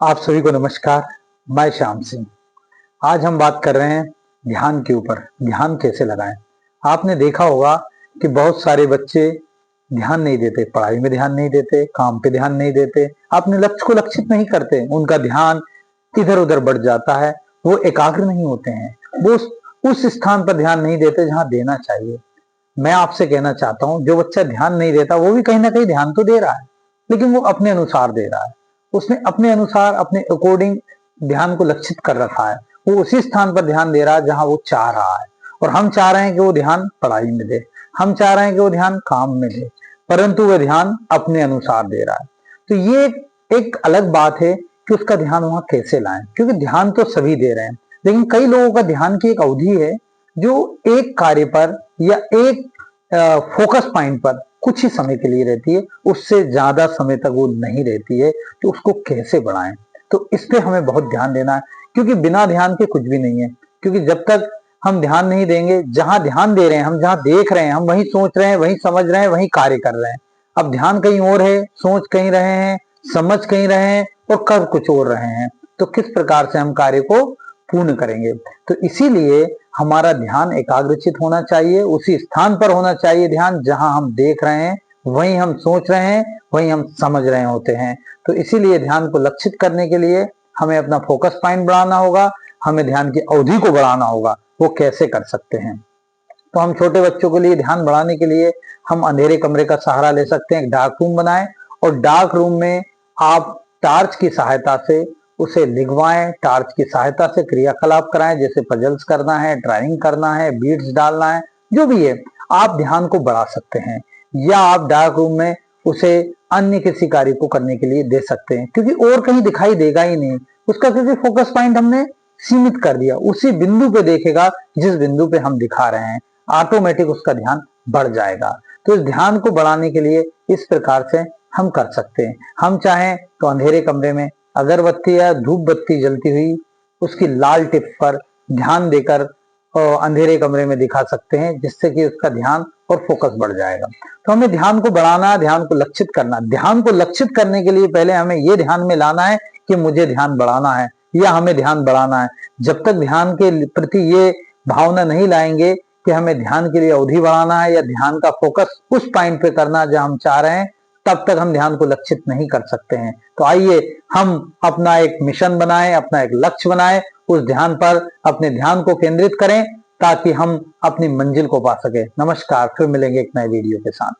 आप सभी को नमस्कार। मैं श्याम सिंह। आज हम बात कर रहे हैं ध्यान के ऊपर। ध्यान कैसे लगाएं। आपने देखा होगा कि बहुत सारे बच्चे ध्यान नहीं देते, पढ़ाई में ध्यान नहीं देते, काम पे ध्यान नहीं देते, अपने लक्ष्य को लक्षित नहीं करते, उनका ध्यान इधर उधर बढ़ जाता है, वो एकाग्र नहीं होते हैं, वो उस स्थान पर ध्यान नहीं देते जहां देना चाहिए। मैं आपसे कहना चाहता हूं, जो बच्चा ध्यान नहीं देता वो भी कहीं ना कहीं ध्यान तो दे रहा है, लेकिन वो अपने अनुसार दे रहा है। उसने अपने अनुसार, अपने अकॉर्डिंग ध्यान को लक्षित कर रखा है। वो उसी स्थान पर ध्यान दे रहा है जहां वो चाह रहा है। और हम चाह रहे हैं कि वो ध्यान पढ़ाई में दे, हम चाह रहे हैं कि वो ध्यान काम में दे, परंतु वह ध्यान अपने अनुसार दे रहा है। तो ये एक अलग बात है कि उसका ध्यान वहां कैसे लाएं, क्योंकि ध्यान तो सभी दे रहे हैं, लेकिन कई लोगों का ध्यान की एक अवधि है जो एक कार्य पर या एक फोकस पॉइंट पर कुछ ही समय के लिए रहती है, उससे ज्यादा समय तक वो नहीं रहती है। तो उसको कैसे बढ़ाएं, तो इस पे हमें बहुत ध्यान देना है, क्योंकि बिना ध्यान के कुछ भी नहीं है। क्योंकि जब तक हम ध्यान नहीं देंगे, जहां ध्यान दे रहे हैं, हम जहां देख रहे हैं, हम वहीं सोच रहे हैं, वहीं समझ रहे हैं, वहीं कार्य कर रहे हैं। अब ध्यान कहीं और है, सोच कहीं रहे हैं, समझ कहीं रहे हैं और कर कुछ और रहे हैं, तो किस प्रकार से हम कार्य को पूर्ण करेंगे। तो इसीलिए हमारा ध्यान एकाग्रचित होना चाहिए, उसी स्थान पर होना चाहिए ध्यान जहां हम देख रहे हैं, वहीं हम सोच रहे हैं, वहीं हम समझ रहे होते हैं। तो इसीलिए ध्यान को लक्षित करने के लिए हमें अपना फोकस पॉइंट बढ़ाना होगा, हमें ध्यान की अवधि को बढ़ाना होगा। वो कैसे कर सकते हैं, तो हम छोटे बच्चों के लिए ध्यान बढ़ाने के लिए हम अंधेरे कमरे का सहारा ले सकते हैं। एक डार्क रूम बनाएं और डार्क रूम में आप टॉर्च की सहायता से उसे लिखवाएं, टॉर्च की सहायता से क्रियाकलाप कराएं, जैसे पजल्स करना है, ड्राइंग करना है, बीड्स डालना है, जो भी है आप ध्यान को बढ़ा सकते हैं। या आप डार्क रूम में उसे अन्य किसी कार्य को करने के लिए दे सकते हैं, क्योंकि और कहीं दिखाई देगा ही नहीं उसका, क्योंकि फोकस पॉइंट हमने सीमित कर दिया। उसी बिंदु पे देखेगा जिस बिंदु पे हम दिखा रहे हैं, ऑटोमेटिक उसका ध्यान बढ़ जाएगा। तो इस ध्यान को बढ़ाने के लिए इस प्रकार से हम कर सकते हैं। हम चाहें तो अंधेरे कमरे में अगरबत्ती या धूप बत्ती जलती हुई उसकी लाल टिप पर ध्यान देकर अंधेरे कमरे में दिखा सकते हैं, जिससे कि उसका ध्यान और फोकस बढ़ जाएगा। तो हमें ध्यान को बढ़ाना, ध्यान को लक्षित करना। ध्यान को लक्षित करने के लिए पहले हमें ये ध्यान में लाना है कि मुझे ध्यान बढ़ाना है या हमें ध्यान बढ़ाना है। जब तक ध्यान के प्रति ये भावना नहीं लाएंगे कि हमें ध्यान के लिए अवधि बढ़ाना है या ध्यान का फोकस उस पॉइंट पे करना है जहां हम चाह रहे हैं, तब तक हम ध्यान को लक्षित नहीं कर सकते हैं। तो आइए हम अपना एक मिशन बनाएं, अपना एक लक्ष्य बनाएं, उस ध्यान पर अपने ध्यान को केंद्रित करें ताकि हम अपनी मंजिल को पा सके। नमस्कार, फिर मिलेंगे एक नए वीडियो के साथ।